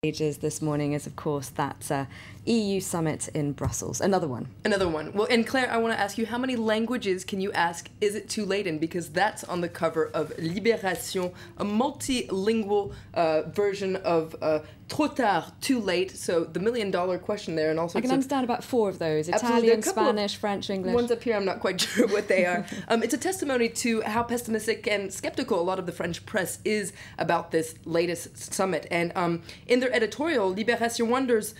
Pages this morning is, of course, that EU summit in Brussels. Another one. Another one. Well, and Claire, I want to ask you, how many languages can you ask is it too late in? Because that's on the cover of Libération, a multilingual version of Trop tard, too late. So the million-dollar question there, and also I can understand about 4 of those: Absolutely. Italian, Spanish, French, English. Ones up here, I'm not quite sure what they are. It's a testimony to how pessimistic and skeptical a lot of the French press is about this latest summit. And in their editorial, Libération wonders,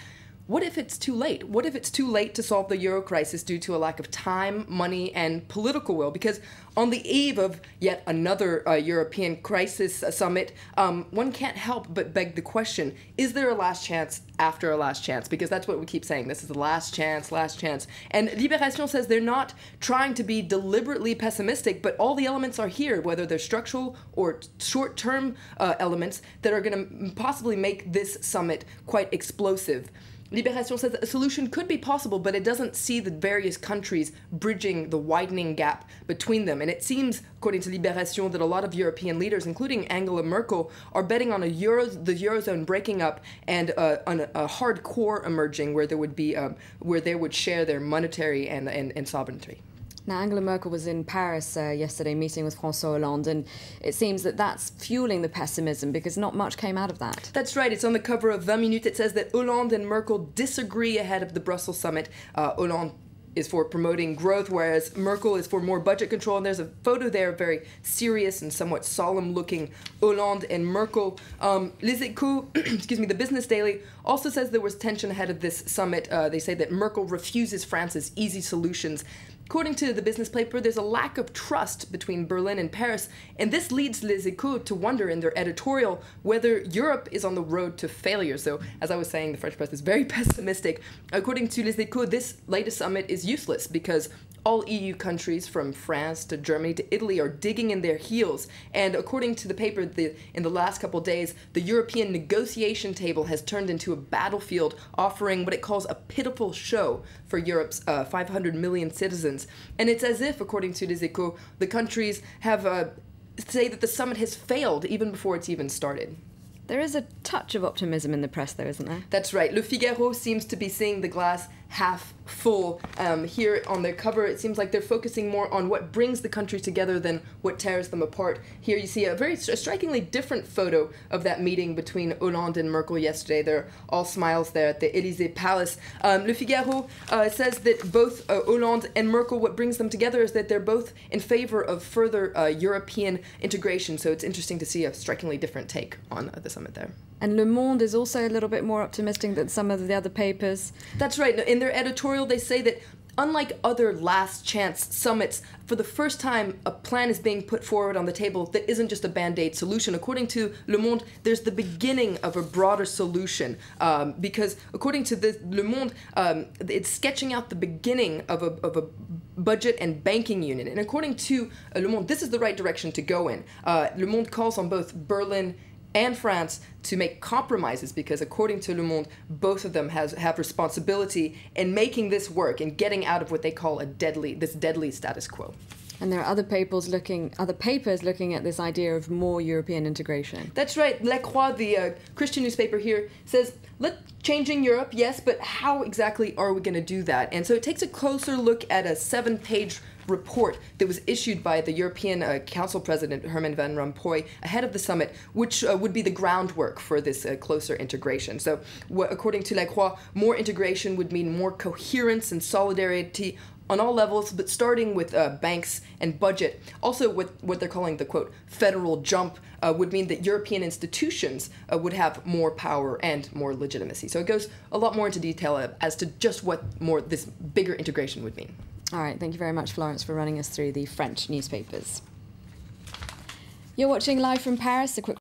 what if it's too late? What if it's too late to solve the euro crisis due to a lack of time, money, and political will? Because on the eve of yet another European crisis summit, one can't help but beg the question, is there a last chance after a last chance? Because that's what we keep saying. This is the last chance, last chance. And Libération says they're not trying to be deliberately pessimistic, but all the elements are here, whether they're structural or short-term elements that are going to possibly make this summit quite explosive. Libération says that a solution could be possible, but it doesn't see the various countries bridging the widening gap between them. And it seems, according to Libération, that a lot of European leaders, including Angela Merkel, are betting on the Eurozone breaking up and on a hard core emerging where there would be where they would share their monetary and sovereignty. Now, Angela Merkel was in Paris yesterday meeting with François Hollande, and it seems that that's fueling the pessimism because not much came out of that. That's right. It's on the cover of 20 Minutes. It says that Hollande and Merkel disagree ahead of the Brussels summit. Hollande is for promoting growth, whereas Merkel is for more budget control. And there's a photo there of very serious and somewhat solemn-looking Hollande and Merkel. Les Echos, excuse me, the Business Daily, also says there was tension ahead of this summit. They say that Merkel refuses France's easy solutions. According to the business paper, there's a lack of trust between Berlin and Paris, and this leads Les Echos to wonder in their editorial whether Europe is on the road to failure. So, as I was saying, the French press is very pessimistic. According to Les Echos, this latest summit is useless because all EU countries, from France to Germany to Italy, are digging in their heels. And according to the paper, in the last couple days, the European negotiation table has turned into a battlefield, offering what it calls a pitiful show for Europe's 500 million citizens. And it's as if, according to Les Echos, the countries have say that the summit has failed even before it's even started. There is a touch of optimism in the press, though, isn't there? That's right. Le Figaro seems to be seeing the glass half full. Here on their cover, it seems like they're focusing more on what brings the countries together than what tears them apart. Here you see a very strikingly different photo of that meeting between Hollande and Merkel yesterday. They're all smiles there at the Élysée Palace. Le Figaro says that both Hollande and Merkel, what brings them together is that they're both in favor of further European integration. So it's interesting to see a strikingly different take on the summit there. And Le Monde is also a little bit more optimistic than some of the other papers. That's right. In their editorial, they say that unlike other last chance summits, for the first time, a plan is being put forward on the table that isn't just a band-aid solution. According to Le Monde, there's the beginning of a broader solution because according to Le Monde, it's sketching out the beginning of a budget and banking union. And according to Le Monde, this is the right direction to go in. Le Monde calls on both Berlin and France to make compromises because, according to Le Monde, both of them have responsibility in making this work and getting out of what they call this deadly status quo. And there are other papers looking at this idea of more European integration. That's right. La Croix, the Christian newspaper here, says, changing Europe, yes, but how exactly are we going to do that? And so it takes a closer look at a 7-page report that was issued by the European Council President Herman Van Rompuy ahead of the summit, which would be the groundwork for this closer integration. So, according to La Croix, more integration would mean more coherence and solidarity on all levels, but starting with banks and budget. Also, what they're calling the, quote, federal jump would mean that European institutions would have more power and more legitimacy. So it goes a lot more into detail as to just what this bigger integration would mean. All right, thank you very much, Florence, for running us through the French newspapers. You're watching Live from Paris. A quick